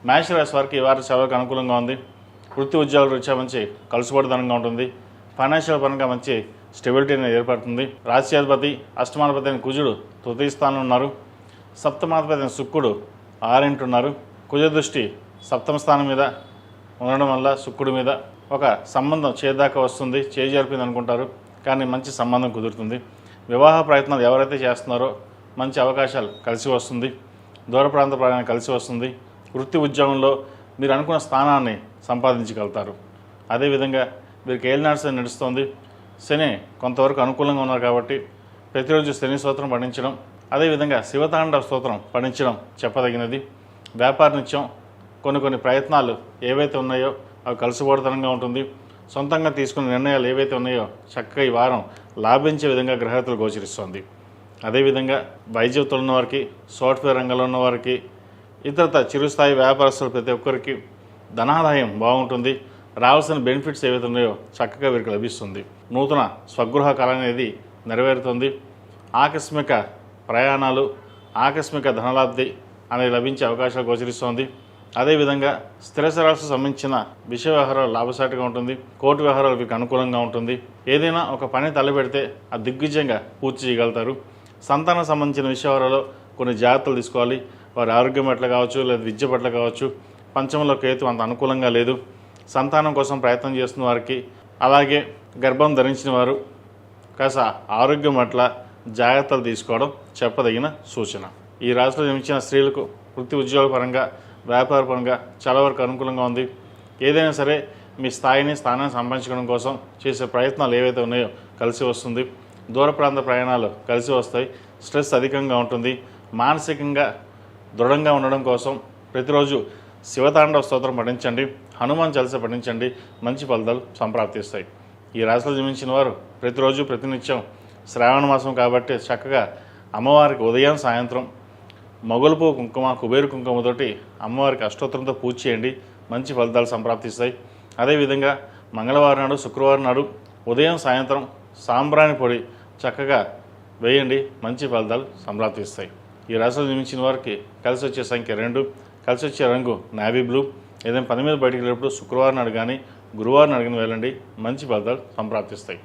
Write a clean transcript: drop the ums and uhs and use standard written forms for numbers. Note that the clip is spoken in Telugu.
మేష రాశి వారికి ఈ వారం చాలా అనుకూలంగా ఉంది. వృత్తి ఉద్యోగాల రీత్యా మంచి కలుసుబాటుదనంగా ఉంటుంది. ఫైనాన్షియల్ పరంగా మంచి స్టెబిలిటీ అనేది ఏర్పడుతుంది. రాశ్యాధిపతి అష్టమాధిపతి అయిన కుజుడు తృతీయ స్థానంలో ఉన్నారు. సప్తమాధిపతి అయిన శుక్రుడు ఆరింటున్నారు. కుజ దృష్టి సప్తమ స్థానం మీద ఉండడం వల్ల శుక్రుడి మీద ఒక సంబంధం చేదాకా వస్తుంది. చేజరిపింది అనుకుంటారు, కానీ మంచి సంబంధం కుదురుతుంది. వివాహ ప్రయత్నాలు ఎవరైతే చేస్తున్నారో మంచి అవకాశాలు కలిసి వస్తుంది. దూర ప్రాంత ప్రయాణం కలిసి వస్తుంది. వృత్తి ఉద్యోగంలో మీరు అనుకున్న స్థానాన్ని సంపాదించగలుగుతారు. అదేవిధంగా వీరికి ఏలినాడు శని నడుస్తుంది. శని కొంతవరకు అనుకూలంగా ఉన్నారు కాబట్టి ప్రతిరోజు శని స్తోత్రం పఠించడం, అదేవిధంగా శివతాండవ స్తోత్రం పఠించడం చెప్పదగినది. వ్యాపార నిత్యం కొన్ని ప్రయత్నాలు ఏవైతే ఉన్నాయో అవి కలుసుబోడుతనంగా ఉంటుంది. సొంతంగా తీసుకున్న నిర్ణయాలు ఏవైతే ఉన్నాయో చక్కగా ఈ వారం లాభించే విధంగా గ్రహతులు గోచరిస్తుంది. అదేవిధంగా వైద్యులు ఉన్నవారికి, సాఫ్ట్వేర్ రంగంలో ఉన్నవారికి, ఇతరత చిరుస్థాయి వ్యాపారస్తులు ప్రతి ఒక్కరికి ధనాదాయం బాగుంటుంది. రావాల్సిన బెనిఫిట్స్ ఏవైతే ఉన్నాయో చక్కగా వీరికి లభిస్తుంది. నూతన స్వగృహ కళ అనేది నెరవేరుతుంది. ఆకస్మిక ప్రయాణాలు, ఆకస్మిక ధనలాబ్ధి అనేది లభించే అవకాశాలు గోచరిస్తోంది. అదేవిధంగా స్థిరచరాలకు సంబంధించిన విషయ వ్యవహారాలు లాభసాటిగా ఉంటుంది. కోర్టు వ్యవహారాలు మీకు అనుకూలంగా ఉంటుంది. ఏదైనా ఒక పని తలపెడితే అది దిగ్విజయంగా పూర్తి చేయగలుగుతారు. సంతానం సంబంధించిన విషయాలలో కొన్ని జాగ్రత్తలు తీసుకోవాలి. వారి ఆరోగ్యం పట్ల కావచ్చు, లేదా విద్య పట్ల కావచ్చు. పంచమంలో కేతు అంత అనుకూలంగా లేదు. సంతానం కోసం ప్రయత్నం చేస్తున్న వారికి, అలాగే గర్భం ధరించిన వారు కాస్త ఆరోగ్యం పట్ల జాగ్రత్తలు తీసుకోవడం చెప్పదగిన సూచన. ఈ రాశిలో జన్మించిన స్త్రీలకు వృత్తి ఉద్యోగ పరంగా, వ్యాపార పరంగా చాలా వరకు అనుకూలంగా ఉంది. ఏదైనా సరే మీ స్థానాన్ని సంపాదించుకోవడం కోసం చేసే ప్రయత్నాలు ఏవైతే ఉన్నాయో కలిసి వస్తుంది. దూర ప్రాంత ప్రయాణాలు కలిసి వస్తాయి. స్ట్రెస్ అధికంగా ఉంటుంది. మానసికంగా దృఢంగా ఉండడం కోసం ప్రతిరోజు శివతాండవ స్తోత్రం పఠించండి, హనుమాన్ చాలీసా పఠించండి. మంచి ఫలితాలు సంప్రాప్తిస్తాయి. ఈ రాశిలో జన్మించిన వారు ప్రతిరోజు ప్రతినిత్యం శ్రావణ మాసం కాబట్టి చక్కగా అమ్మవారికి ఉదయం సాయంత్రం మొగలుపు కుంకుమ, కుబేరు కుంకుమతోటి అమ్మవారికి అష్టోత్తరంతో పూజ చేయండి. మంచి ఫలితాలు సంప్రాప్తిస్తాయి. అదేవిధంగా మంగళవారం నాడు, శుక్రవారం నాడు ఉదయం సాయంత్రం సాంబ్రాణి పొడి చక్కగా వేయండి. మంచి ఫలితాలు సంప్రాప్తిస్తాయి. ఈ రాశిలో జన్మించిన వారికి కలిసి వచ్చే సంఖ్య 2, కలిసి వచ్చే రంగు నావీ బ్లూ. ఏదైనా పని మీద బయటికి వెళ్ళినప్పుడు శుక్రవారం నాడు కానీ, గురువారం నాడు కానీ వెళ్ళండి. మంచి ఫలితాలు సంప్రాప్తిస్తాయి.